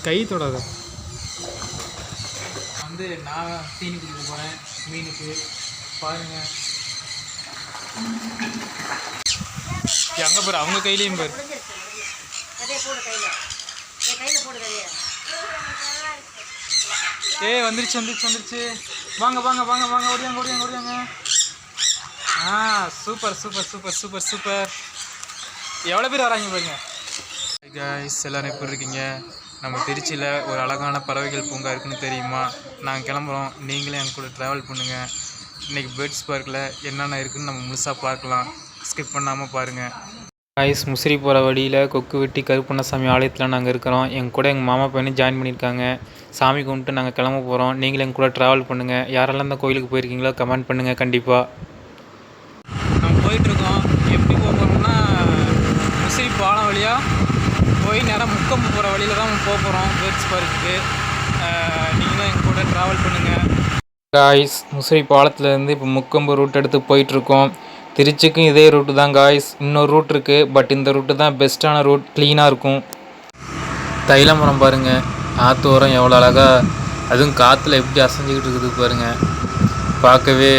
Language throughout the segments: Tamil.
கை தொடாத. வந்து நான் தீனி குடிக்க போகிறேன் மீனுக்கு. பாருங்கள் எங்கே பாரு, அவங்க கையிலையும் பாரு. வந்துருச்சு. வாங்க வாங்க வாங்க வாங்க, ஓடியாங்க. சூப்பர். எவ்வளோ பேர் வராங்க பாருங்க. கைஸ், எல்லோரும் எப்படி இருக்கீங்க? நம்ம திருச்சியில் ஒரு அழகான பறவைகள் பூங்கா இருக்குன்னு தெரியுமா? நாங்கள் கிளம்புறோம், நீங்களே என் கூட ட்ராவல் பண்ணுங்கள். இன்றைக்கி பேர்ட்ஸ் பார்க்கில் என்னென்ன இருக்குதுன்னு நம்ம முழுசாக பார்க்கலாம். ஸ்கிப் பண்ணாமல் பாருங்கள். கைஸ், முசிறி போகிற வழியில் கொக்கு வெட்டி கருப்பண்ணசாமி ஆலயத்தில் நாங்கள் இருக்கிறோம். எங்கள் கூட எங்கள் மாமா பையனும் ஜாயின் பண்ணியிருக்காங்க. சாமி கும்பிட்டு நாங்கள் கிளம்ப போகிறோம். நீங்களும் எங்கள் கூட ட்ராவல் பண்ணுங்கள். யாரெல்லாம் இந்த கோயிலுக்கு போயிருக்கீங்களோ கமெண்ட் பண்ணுங்கள். கண்டிப்பாக நம்ம போயிட்டுருக்கோம். எப்படி போகிறோம்னா முசிறி பாலம் வழியாக போய் நேரம் முக்கம்பு போகிற வழியில் தான் போக போகிறோம் பேர்ட்ஸ் பார்க்குக்கு. நீங்களும் எங்கள் கூட ட்ராவல் பண்ணுங்கள். காய்ஸ், முசிறி பாலத்துலேருந்து இப்போ முக்கம்பு ரூட் எடுத்து போயிட்டுருக்கோம். திருச்சிக்கும் இதே ரூட்டு தான் காய்ஸ். இன்னொரு ரூட் இருக்குது, பட் இந்த ரூட்டு தான் பெஸ்ட்டான ரூட். க்ளீனாக இருக்கும். தைல மரம் பாருங்கள், ஆற்று ஓரம் எவ்வளோ அழகாக, அதுவும் காற்றுல எப்படி அசைஞ்சிக்கிட்டு இருக்குது பாருங்கள். பார்க்கவே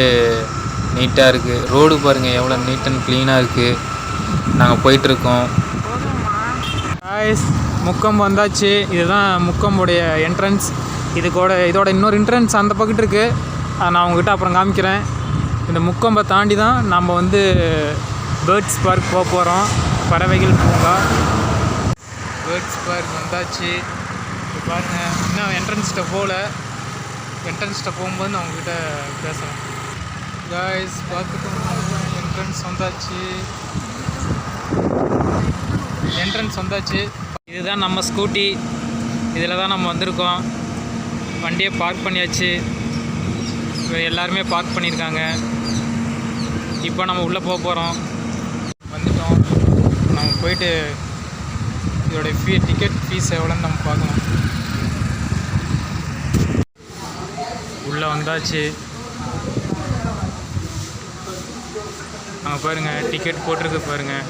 நீட்டாக இருக்குது. ரோடு பாருங்கள் எவ்வளோ நீட் அண்ட் க்ளீனாக இருக்குது. நாங்கள் போயிட்டுருக்கோம். காய்ஸ், முக்கம்பு வந்தாச்சு. இதுதான் முக்கம்புடைய என்ட்ரன்ஸ். இதோட இன்னொரு என்ட்ரன்ஸ் அந்த பக்கத்து இருக்குது. அதை நான் உங்ககிட்ட அப்புறம் காமிக்கிறேன். இந்த முக்கம்பை தாண்டி தான் நம்ம வந்து பேர்ட்ஸ் பார்க் போக போகிறோம். பறவைகள் பூங்கா பேர்ட்ஸ் பார்க் வந்தாச்சு. இப்போ பாருங்கள், இன்னும் என்ட்ரன்ஸ்கிட்ட போகல. என்ட்ரன்ஸ்கிட்ட போகும்போது நான் உங்ககிட்ட பேசுகிறேன். காய்ஸ், பார்த்துட்டு என்ட்ரன்ஸ் வந்தாச்சு. இதுதான் நம்ம ஸ்கூட்டி. இதில் தான் நம்ம வந்திருக்கோம். வண்டியை பார்க் பண்ணியாச்சு. எல்லாருமே பார்க் பண்ணியிருக்காங்க. இப்போ நம்ம உள்ளே போக போகிறோம். வந்துட்டோம். நம்ம போயிட்டு இதோடைய டிக்கெட் ஃபீஸ் எவ்வளோன்னு நம்ம பார்க்கலாம். உள்ளே வந்தாச்சு. நம்ம பாருங்கள், டிக்கெட் போட்டிருக்கு பாருங்கள்.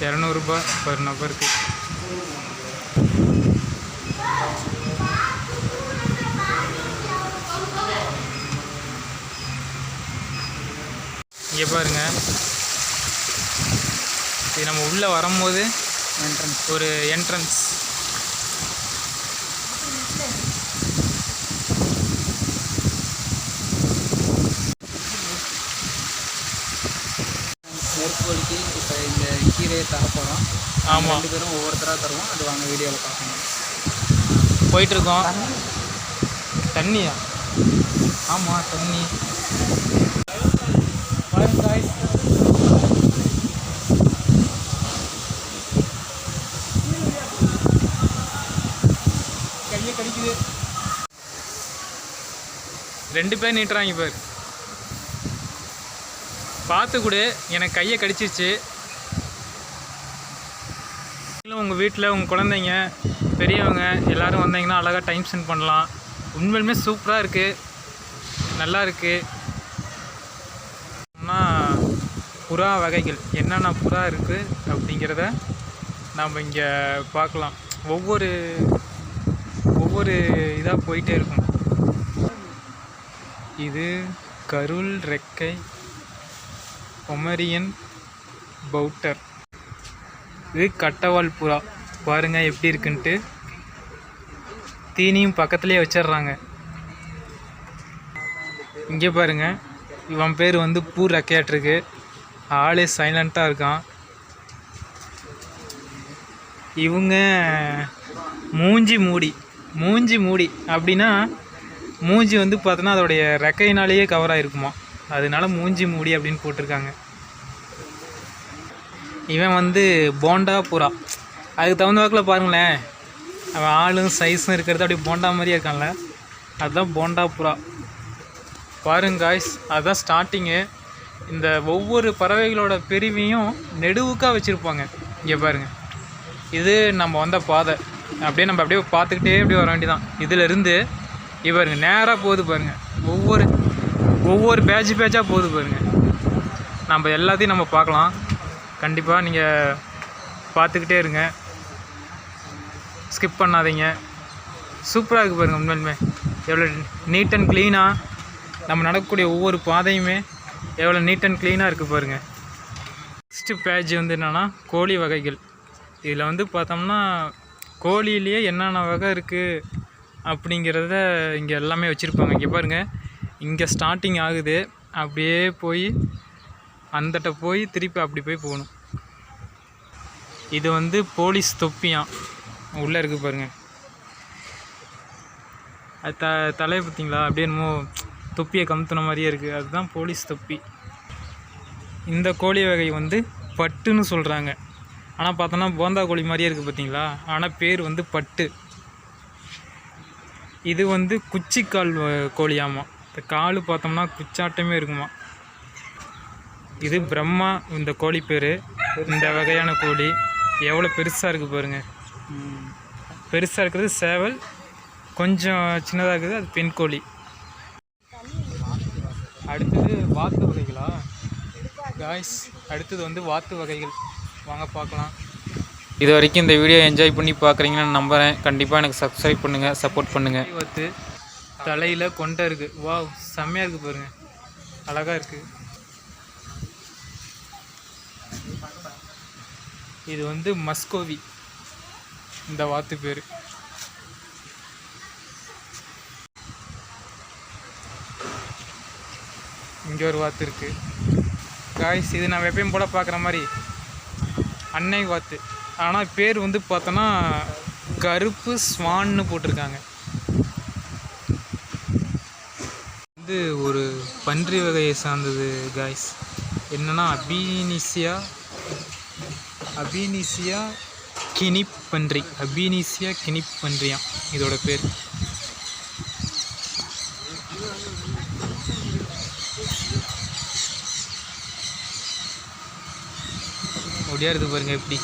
200 ரூபா பர் நபருக்கு. இங்கே பாருங்கள், இது நம்ம உள்ளே வரும்போது ஒரு என்ட்ரன்ஸ். நெருப்புக்கு இப்போ இந்த கீரையை தர போகிறோம். ஆமாம், 2 பேரும் ஒவ்வொருத்தராக தருவோம். அது வாங்க வீடியோவில் பார்க்கணும். போயிட்டுருக்கோம். தண்ணியா? ஆமாம், தண்ணி. கையை கடிக்குது. 2 பேர் நீட்டுறாங்க பாரு. பார்த்து கூட எனக்கு கையை கடிச்சிச்சு. உங்கள் வீட்டில் உங்கள் குழந்தைங்க பெரியவங்க எல்லோரும் வந்தீங்கன்னா அழகாக டைம் ஸ்பெண்ட் பண்ணலாம். உண்மையிலுமே சூப்பராக இருக்குது, நல்லா இருக்குது. புறா வகைகள் என்னென்ன புறா இருக்குது அப்படிங்கிறத நாம் இங்கே பார்க்கலாம். ஒவ்வொரு இதாக போயிட்டே இருக்கும். இது கருள் ரெக்கை பொமரியன் பவுட்டர். இது கட்டவால் புறா. பாருங்கள் எப்படி இருக்குன்ட்டு. தீனியும் பக்கத்துலேயே வச்சிடுறாங்க. இங்கே பாருங்கள், இவன் பேர் வந்து பூ ரெக்கையாட்டிருக்கு. ஆளே சைலண்ட்டாக இருக்கான். இவங்க மூஞ்சி மூடி அப்படின்னா மூஞ்சி வந்து பார்த்தோன்னா அதோடைய ரெக்கையினாலேயே கவர் ஆகிருக்குமா, அதனால மூஞ்சி மூடி அப்படின்னு போட்டிருக்காங்க. இவன் வந்து போண்டா புறா. அதுக்கு தகுந்த வாக்கில் பாருங்களேன், அவன் ஆளும் சைஸும் இருக்கிறது அப்படியே போண்டா மாதிரியே இருக்கான்ல, அதுதான் போண்டா புறா. பாருங்க காய்ஸ், அதுதான் ஸ்டார்டிங்கு. இந்த ஒவ்வொரு பறவைகளோட பிரிவையும் நெடுவுக்காக வச்சுருப்பாங்க. இங்கே பாருங்கள், இது நம்ம வந்த பாதை. அப்படியே பார்த்துக்கிட்டே அப்படியே வர வேண்டியதான். இதிலிருந்து இவருங்க நேராக போகுது பாருங்கள். ஒவ்வொரு பேட்சாக போகுது பாருங்கள். நம்ம எல்லாத்தையும் நம்ம பார்க்கலாம். கண்டிப்பாக நீங்கள் பார்த்துக்கிட்டே இருங்க, ஸ்கிப் பண்ணாதீங்க. சூப்பராக இருக்குது பாருங்கள். உண்மையிலுமே எவ்வளோ நீட் அண்ட் க்ளீனாக நம்ம நடக்கக்கூடிய ஒவ்வொரு பாதையுமே எவ்வளோ நீட் அண்ட் க்ளீனாக இருக்குது பாருங்கள். நெக்ஸ்ட்டு பேஜ் வந்து என்னென்னா கோழி வகைகள். இதில் வந்து பார்த்தோம்னா கோழியிலேயே என்னென்ன வகை இருக்குது அப்படிங்கிறத இங்கே எல்லாமே வச்சுருப்பாங்க. இங்கே பாருங்கள், இங்கே ஸ்டார்டிங் ஆகுது, அப்படியே போய் அந்தட்ட போய் திருப்பி அப்படி போய் போகணும். இது வந்து போலீஸ் தொப்பியாம் உள்ளே இருக்குது பாருங்கள். அது தலையை பார்த்தீங்களா, அப்படியே என்னமோ தொப்பியை கமுத்துன மாதிரியே இருக்குது, அதுதான் போலீஸ் தொப்பி. இந்த கோழி வகை வந்து பட்டுன்னு சொல்கிறாங்க. ஆனால் பார்த்தோன்னா போந்தா கோழி மாதிரியே இருக்குது பார்த்தீங்களா, ஆனால் பேர் வந்து பட்டு. இது வந்து குச்சிக்கால் கோழியாமா. இந்த கால் பார்த்தோம்னா குச்சாட்டமே இருக்குமா. இது பிரம்மா இந்த கோழி பேர். இந்த வகையான கோழி எவ்வளோ பெருசாக இருக்குது பாருங்கள். பெருசாக இருக்கிறது சேவல், கொஞ்சம் சின்னதாக இருக்குது அது பெண் கோழி. அடுத்தது வாத்து வகைகளா காய்ஸ்? அடுத்தது வந்து வாத்து வகைகள், வாங்க பார்க்கலாம். இது வரைக்கும் இந்த வீடியோ என்ஜாய் பண்ணி பார்க்குறீங்கன்னு நம்புகிறேன். கண்டிப்பாக எனக்கு சப்ஸ்கிரைப் பண்ணுங்கள், சப்போர்ட் பண்ணுங்கள். வாத்து தலையில் கொண்டை இருக்குது. வாவ், செம்மையாக இருக்குது பாருங்கள், அழகாக இருக்குது. இது வந்து மஸ்கோவி இந்த வாத்து பேர். இங்கே ஒரு வாத்து இருக்குது காய்ஸ். இது நம்ம எப்பயும் போல் பார்க்குற மாதிரி அன்னை வாத்து, ஆனால் பேர் வந்து பார்த்தோன்னா கருப்பு ஸ்வான்னு போட்டிருக்காங்க. இது ஒரு பன்றி வகையை சார்ந்தது காய்ஸ். என்னென்னா அபீனிசியா கினிப் பன்றி. அபீனிசியா கினிப் பன்றியாம் இதோட பேர். ஒடியாருது பாருங்க எப்படி.